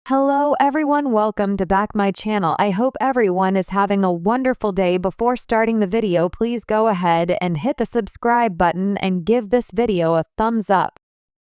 Hello everyone, welcome to back my channel. I hope everyone is having a wonderful day. Before starting the video, please go ahead and hit the subscribe button and give this video a thumbs up.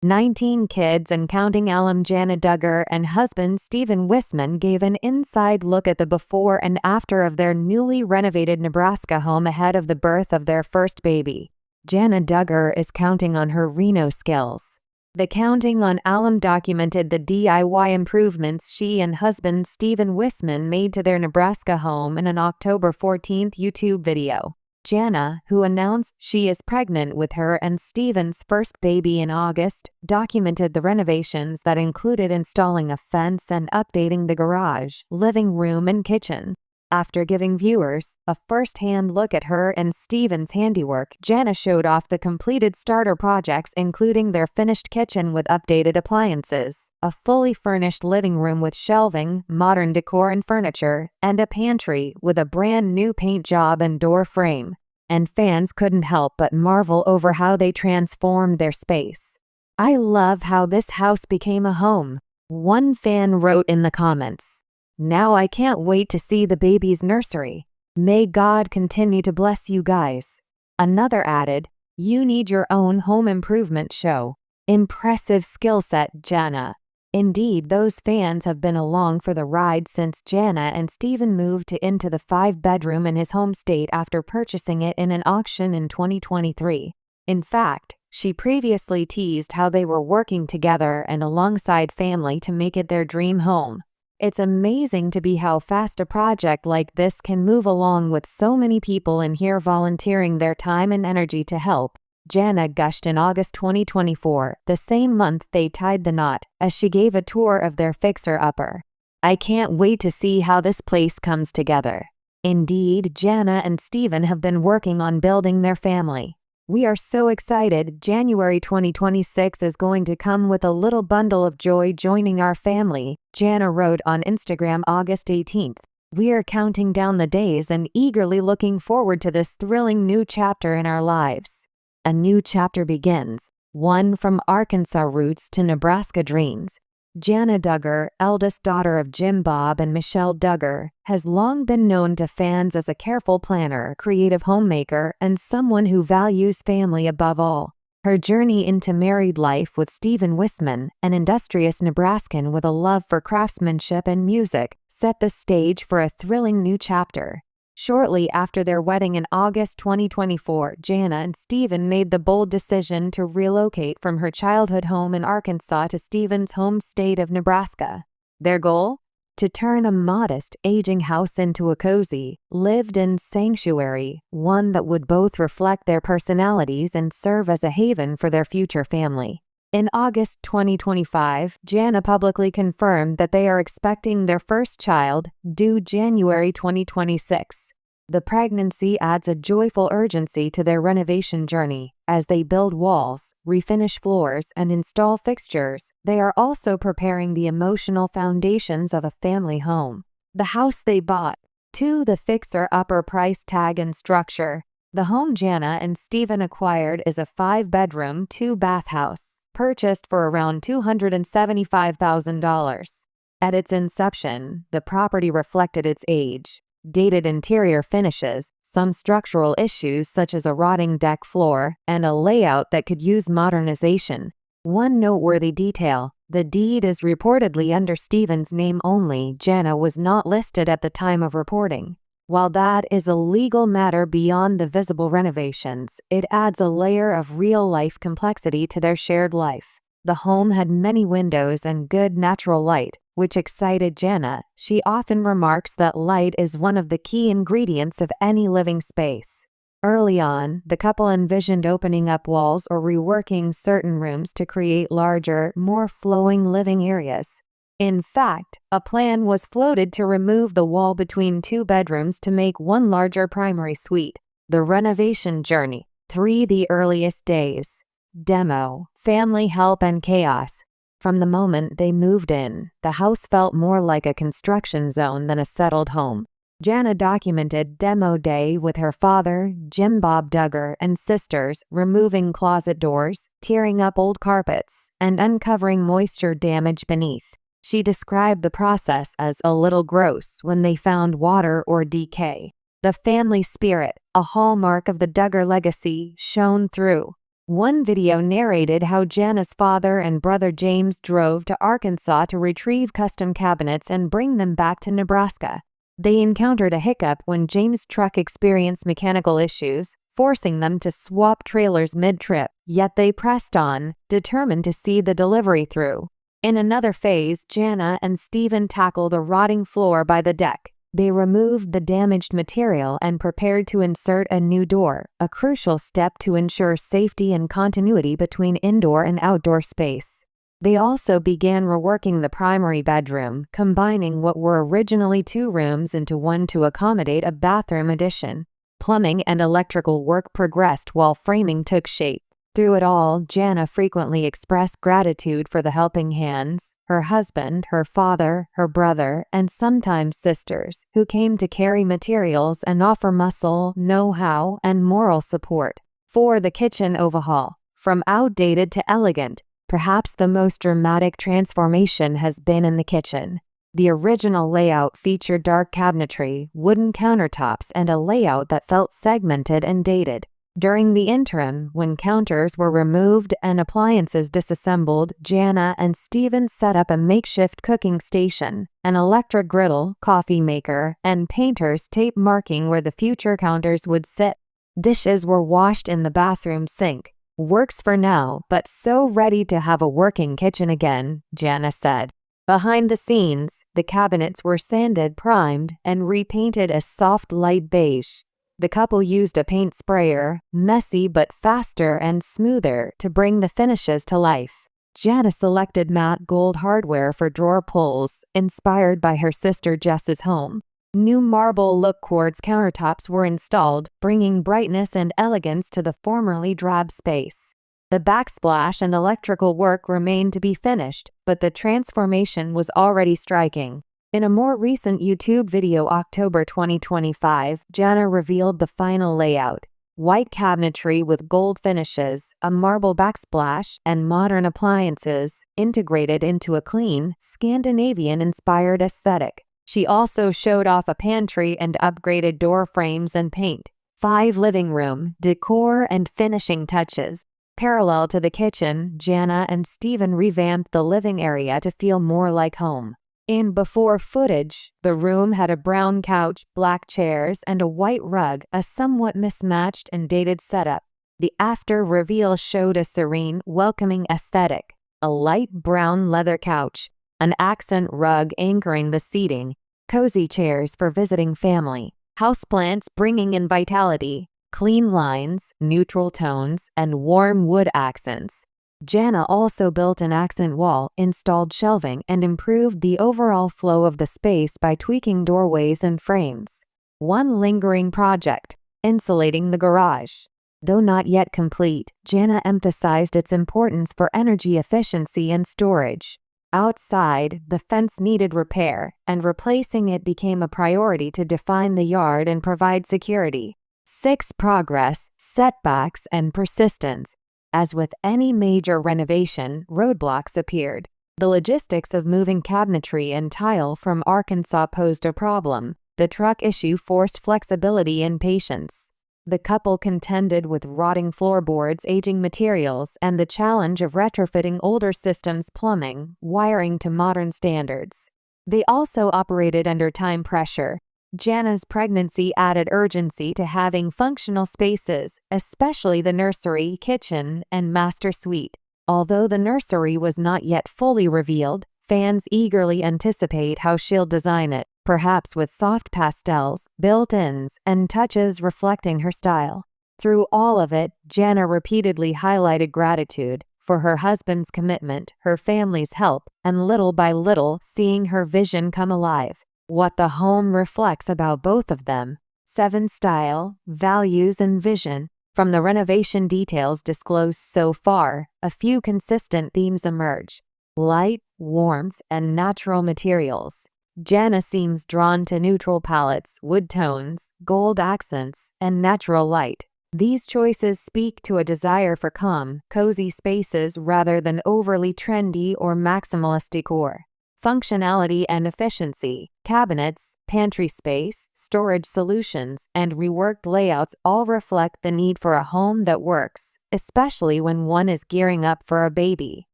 19 kids and counting alum Jana Duggar and husband Stephen Wissmann gave an inside look at the before and after of their newly renovated Nebraska home ahead of the birth of their first baby. Jana Duggar is counting on her Reno skills. The Counting on Alum documented the DIY improvements she and husband Stephen Wissmann made to their Nebraska home in an October 14th YouTube video. Jana, who announced she is pregnant with her and Stephen's first baby in August, documented the renovations that included installing a fence and updating the garage, living room and kitchen. After giving viewers a first-hand look at her and Stephen's handiwork, Jana showed off the completed starter projects, including their finished kitchen with updated appliances, a fully furnished living room with shelving, modern decor and furniture, and a pantry with a brand new paint job and door frame. And fans couldn't help but marvel over how they transformed their space. "I love how this house became a home," one fan wrote in the comments. "Now I can't wait to see the baby's nursery. May God continue to bless you guys." Another added, "You need your own home improvement show. Impressive skill set, Jana." Indeed, those fans have been along for the ride since Jana and Stephen moved into the 5-bedroom in his home state after purchasing it in an auction in 2023. In fact, she previously teased how they were working together and alongside family to make it their dream home. It's amazing to be how fast a project like this can move along with so many people in here volunteering their time and energy to help. Jana gushed in August 2024, the same month they tied the knot, as she gave a tour of their fixer-upper. "I can't wait to see how this place comes together." Indeed, Jana and Stephen have been working on building their family. "We are so excited. January 2026 is going to come with a little bundle of joy joining our family," Jana wrote on Instagram August 18th. "We are counting down the days and eagerly looking forward to this thrilling new chapter in our lives." A new chapter begins, one from Arkansas roots to Nebraska dreams. Jana Duggar, eldest daughter of Jim Bob and Michelle Duggar, has long been known to fans as a careful planner, creative homemaker, and someone who values family above all. Her journey into married life with Stephen Wissmann, an industrious Nebraskan with a love for craftsmanship and music, set the stage for a thrilling new chapter. Shortly after their wedding in August 2024, Jana and Stephen made the bold decision to relocate from her childhood home in Arkansas to Stephen's home state of Nebraska. Their goal? To turn a modest, aging house into a cozy, lived-in sanctuary, one that would both reflect their personalities and serve as a haven for their future family. In August 2025, Jana publicly confirmed that they are expecting their first child, due January 2026. The pregnancy adds a joyful urgency to their renovation journey. As they build walls, refinish floors, and install fixtures, they are also preparing the emotional foundations of a family home. The house they bought, to the fixer-upper price tag and structure. The home Jana and Stephen acquired is a 5-bedroom, 2-bath house, purchased for around $275,000. At its inception, the property reflected its age, dated interior finishes, some structural issues such as a rotting deck floor, and a layout that could use modernization. One noteworthy detail: the deed is reportedly under Stephen's name only. Jana was not listed at the time of reporting. While that is a legal matter beyond the visible renovations, it adds a layer of real-life complexity to their shared life. The home had many windows and good natural light, which excited Jana. She often remarks that light is one of the key ingredients of any living space. Early on, the couple envisioned opening up walls or reworking certain rooms to create larger, more flowing living areas. In fact, a plan was floated to remove the wall between 2 bedrooms to make one larger primary suite. The renovation journey. 3. The earliest days. Demo, family help and chaos. From the moment they moved in, the house felt more like a construction zone than a settled home. Jana documented demo day with her father, Jim Bob Duggar, and sisters, removing closet doors, tearing up old carpets, and uncovering moisture damage beneath. She described the process as a little gross when they found water or decay. The family spirit, a hallmark of the Duggar legacy, shone through. One video narrated how Jana's father and brother James drove to Arkansas to retrieve custom cabinets and bring them back to Nebraska. They encountered a hiccup when James' truck experienced mechanical issues, forcing them to swap trailers mid-trip, yet they pressed on, determined to see the delivery through. In another phase, Jana and Stephen tackled a rotting floor by the deck. They removed the damaged material and prepared to insert a new door, a crucial step to ensure safety and continuity between indoor and outdoor space. They also began reworking the primary bedroom, combining what were originally 2 rooms into one to accommodate a bathroom addition. Plumbing and electrical work progressed while framing took shape. Through it all, Jana frequently expressed gratitude for the helping hands, her husband, her father, her brother, and sometimes sisters, who came to carry materials and offer muscle, know-how, and moral support. For the kitchen overhaul, from outdated to elegant, perhaps the most dramatic transformation has been in the kitchen. The original layout featured dark cabinetry, wooden countertops, and a layout that felt segmented and dated. During the interim, when counters were removed and appliances disassembled, Jana and Stephen set up a makeshift cooking station, an electric griddle, coffee maker, and painter's tape marking where the future counters would sit. Dishes were washed in the bathroom sink. "Works for now, but so ready to have a working kitchen again," Jana said. Behind the scenes, the cabinets were sanded, primed, and repainted a soft light beige. The couple used a paint sprayer, messy but faster and smoother, to bring the finishes to life. Jana selected matte gold hardware for drawer pulls, inspired by her sister Jess's home. New marble-look quartz countertops were installed, bringing brightness and elegance to the formerly drab space. The backsplash and electrical work remained to be finished, but the transformation was already striking. In a more recent YouTube video, October 2025, Jana revealed the final layout: white cabinetry with gold finishes, a marble backsplash, and modern appliances, integrated into a clean, Scandinavian-inspired aesthetic. She also showed off a pantry and upgraded door frames and paint. 5 living room, decor, and finishing touches. Parallel to the kitchen, Jana and Stephen revamped the living area to feel more like home. In before footage, the room had a brown couch, black chairs, and a white rug, a somewhat mismatched and dated setup. The after reveal showed a serene, welcoming aesthetic: a light brown leather couch, an accent rug anchoring the seating, cozy chairs for visiting family, houseplants bringing in vitality, clean lines, neutral tones, and warm wood accents. Jana also built an accent wall, installed shelving, and improved the overall flow of the space by tweaking doorways and frames. One lingering project: insulating the garage. Though not yet complete, Jana emphasized its importance for energy efficiency and storage. Outside, the fence needed repair, and replacing it became a priority to define the yard and provide security. 6. Progress, setbacks, and persistence. As with any major renovation, roadblocks appeared. The logistics of moving cabinetry and tile from Arkansas posed a problem. The truck issue forced flexibility and patience. The couple contended with rotting floorboards, aging materials, and the challenge of retrofitting older systems' plumbing, wiring to modern standards. They also operated under time pressure. Jana's pregnancy added urgency to having functional spaces, especially the nursery, kitchen, and master suite. Although the nursery was not yet fully revealed, fans eagerly anticipate how she'll design it, perhaps with soft pastels, built-ins, and touches reflecting her style. Through all of it, Jana repeatedly highlighted gratitude for her husband's commitment, her family's help, and little by little seeing her vision come alive. What the home reflects about both of them. 7. Style, values, and vision. From the renovation details disclosed so far, a few consistent themes emerge: light, warmth, and natural materials. Jana seems drawn to neutral palettes, wood tones, gold accents, and natural light. These choices speak to a desire for calm, cozy spaces rather than overly trendy or maximalist decor. Functionality and efficiency, cabinets, pantry space, storage solutions, and reworked layouts all reflect the need for a home that works, especially when one is gearing up for a baby.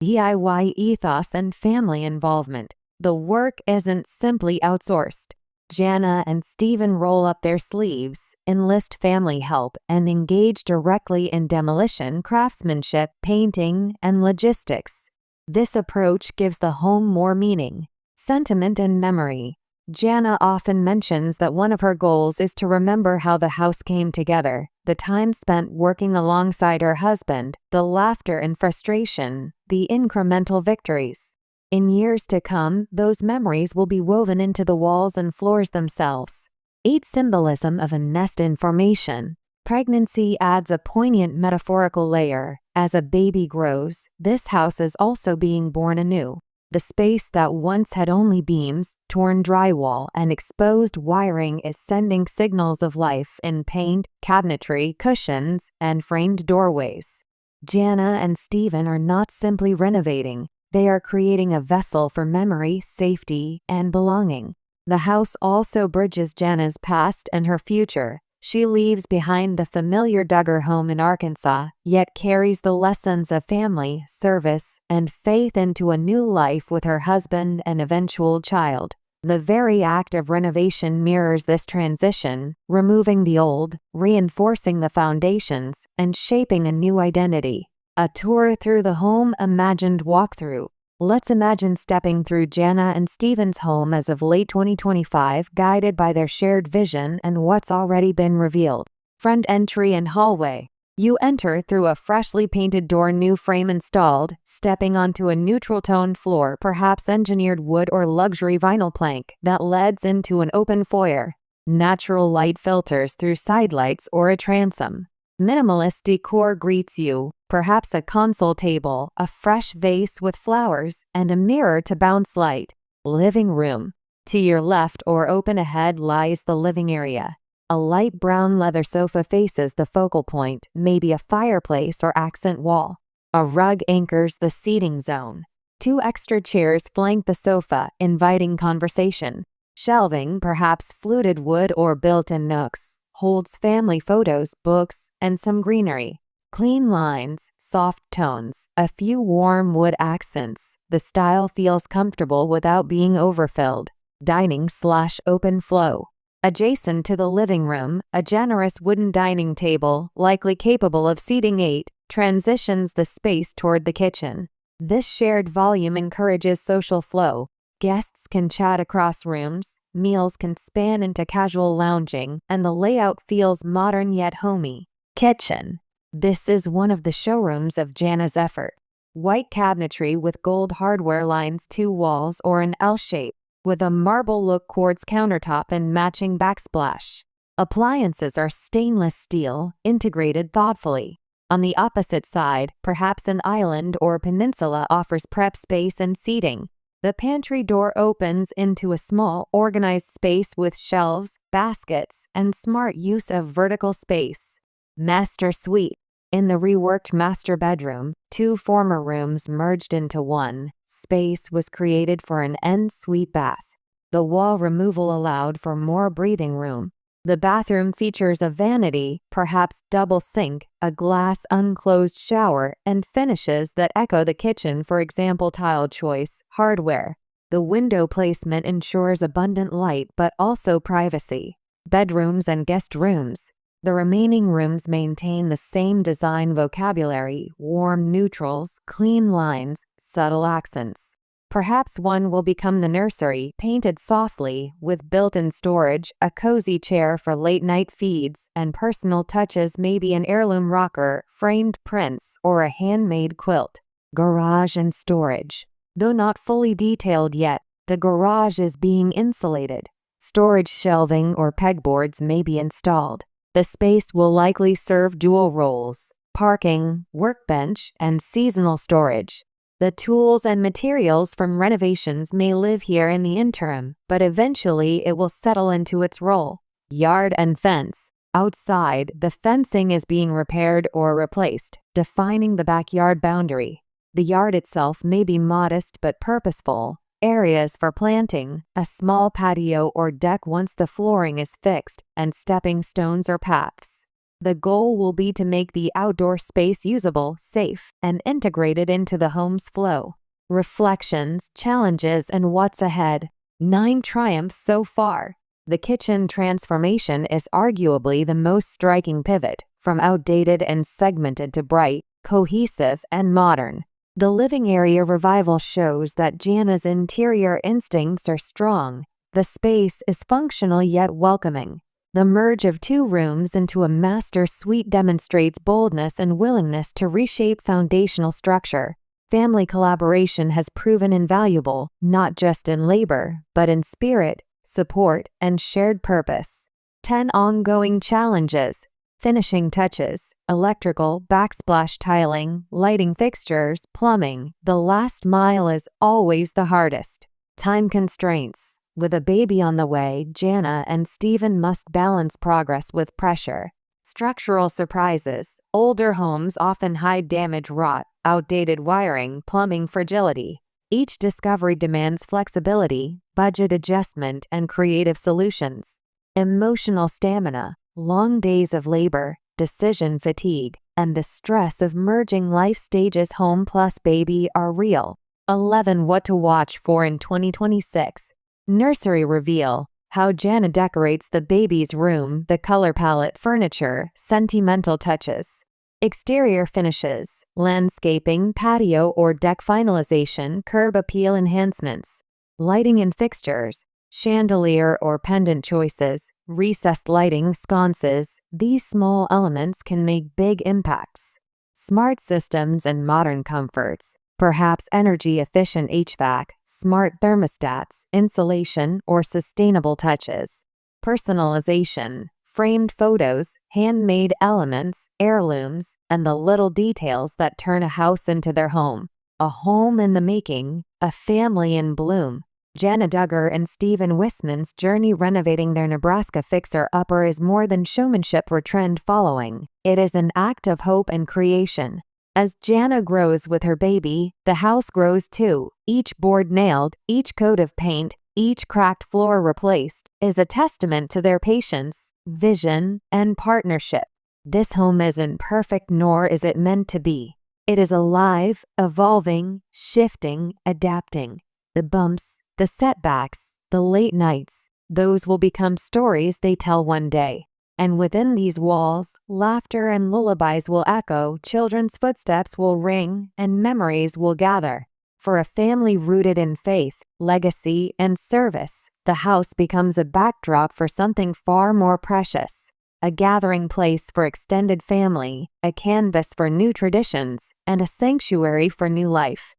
DIY ethos and family involvement. The work isn't simply outsourced. Jana and Stephen roll up their sleeves, enlist family help, and engage directly in demolition, craftsmanship, painting, and logistics. This approach gives the home more meaning, sentiment, and memory. Jana often mentions that one of her goals is to remember how the house came together, the time spent working alongside her husband, the laughter and frustration, the incremental victories. In years to come, those memories will be woven into the walls and floors themselves. 8. Symbolism of a nest in formation. Pregnancy adds a poignant metaphorical layer. As a baby grows, this house is also being born anew. The space that once had only beams, torn drywall, and exposed wiring is sending signals of life in paint, cabinetry, cushions, and framed doorways. Jana and Stephen are not simply renovating. They are creating a vessel for memory, safety, and belonging. The house also bridges Jana's past and her future. She leaves behind the familiar Duggar home in Arkansas, yet carries the lessons of family, service, and faith into a new life with her husband and eventual child. The very act of renovation mirrors this transition, removing the old, reinforcing the foundations, and shaping a new identity. A tour through the home imagined walkthrough. Let's imagine stepping through Jana and Stephen's home as of late 2025, guided by their shared vision and what's already been revealed. Front entry and hallway. You enter through a freshly painted door, new frame installed, stepping onto a neutral-toned floor, perhaps engineered wood or luxury vinyl plank, that leads into an open foyer. Natural light filters through sidelights or a transom. Minimalist decor greets you, perhaps a console table, a fresh vase with flowers, and a mirror to bounce light. Living room. To your left or open ahead lies the living area. A light brown leather sofa faces the focal point, maybe a fireplace or accent wall. A rug anchors the seating zone. 2 extra chairs flank the sofa, inviting conversation. Shelving, perhaps fluted wood or built-in nooks, holds family photos, books, and some greenery. Clean lines, soft tones, a few warm wood accents. The style feels comfortable without being overfilled. Dining/open flow. Adjacent to the living room, a generous wooden dining table, likely capable of seating 8, transitions the space toward the kitchen. This shared volume encourages social flow. Guests can chat across rooms, meals can span into casual lounging, and the layout feels modern yet homey. Kitchen. This is one of the showrooms of Jana's effort. White cabinetry with gold hardware lines 2 walls or an L shape, with a marble-look quartz countertop and matching backsplash. Appliances are stainless steel, integrated thoughtfully. On the opposite side, perhaps an island or peninsula offers prep space and seating. The pantry door opens into a small, organized space with shelves, baskets, and smart use of vertical space. Master suite. In the reworked master bedroom, 2 former rooms merged into one. Space was created for an en-suite bath. The wall removal allowed for more breathing room. The bathroom features a vanity, perhaps double sink, a glass unclosed shower, and finishes that echo the kitchen, for example tile choice, hardware. The window placement ensures abundant light but also privacy. Bedrooms and guest rooms. The remaining rooms maintain the same design vocabulary, warm neutrals, clean lines, subtle accents. Perhaps one will become the nursery, painted softly, with built-in storage, a cozy chair for late-night feeds, and personal touches, maybe an heirloom rocker, framed prints, or a handmade quilt. Garage and storage. Though not fully detailed yet, the garage is being insulated. Storage shelving or pegboards may be installed. The space will likely serve dual roles: parking, workbench, and seasonal storage. The tools and materials from renovations may live here in the interim, but eventually it will settle into its role. Yard and fence. Outside, the fencing is being repaired or replaced, defining the backyard boundary. The yard itself may be modest but purposeful. areas for planting, a small patio or deck once the flooring is fixed, and stepping stones or paths. The goal will be to make the outdoor space usable, safe, and integrated into the home's flow. Reflections, challenges, and what's ahead. 9 triumphs so far. The kitchen transformation is arguably the most striking pivot, from outdated and segmented to bright, cohesive, and modern. The living area revival shows that Jana's interior instincts are strong. The space is functional yet welcoming. The merge of 2 rooms into a master suite demonstrates boldness and willingness to reshape foundational structure. Family collaboration has proven invaluable, not just in labor, but in spirit, support, and shared purpose. 10 ongoing challenges. Finishing touches, electrical, backsplash tiling, lighting fixtures, plumbing. The last mile is always the hardest. Time constraints. With a baby on the way, Jana and Stephen must balance progress with pressure. Structural surprises. Older homes often hide damage rot, outdated wiring, plumbing fragility. Each discovery demands flexibility, budget adjustment, and creative solutions. Emotional stamina. Long days of labor, decision fatigue, and the stress of merging life stages home plus baby are real. 11 What to watch for in 2026. Nursery reveal. How Jana decorates the baby's room, the color palette, furniture, sentimental touches. Exterior finishes, landscaping, patio or deck finalization, curb appeal enhancements. Lighting and fixtures, chandelier or pendant choices, recessed lighting, sconces. These small elements can make big impacts. Smart systems and modern comforts. Perhaps energy-efficient HVAC, smart thermostats, insulation, or sustainable touches. Personalization, framed photos, handmade elements, heirlooms, and the little details that turn a house into their home. A home in the making, a family in bloom. Jana Duggar and Stephen Wissmann's journey renovating their Nebraska fixer-upper is more than showmanship or trend following. It is an act of hope and creation. As Jana grows with her baby, the house grows too. Each board nailed, each coat of paint, each cracked floor replaced, is a testament to their patience, vision, and partnership. This home isn't perfect, nor is it meant to be. It is alive, evolving, shifting, adapting. The bumps, the setbacks, the late nights, those will become stories they tell one day. And within these walls, laughter and lullabies will echo, children's footsteps will ring, and memories will gather. For a family rooted in faith, legacy, and service, the house becomes a backdrop for something far more precious. A gathering place for extended family, a canvas for new traditions, and a sanctuary for new life.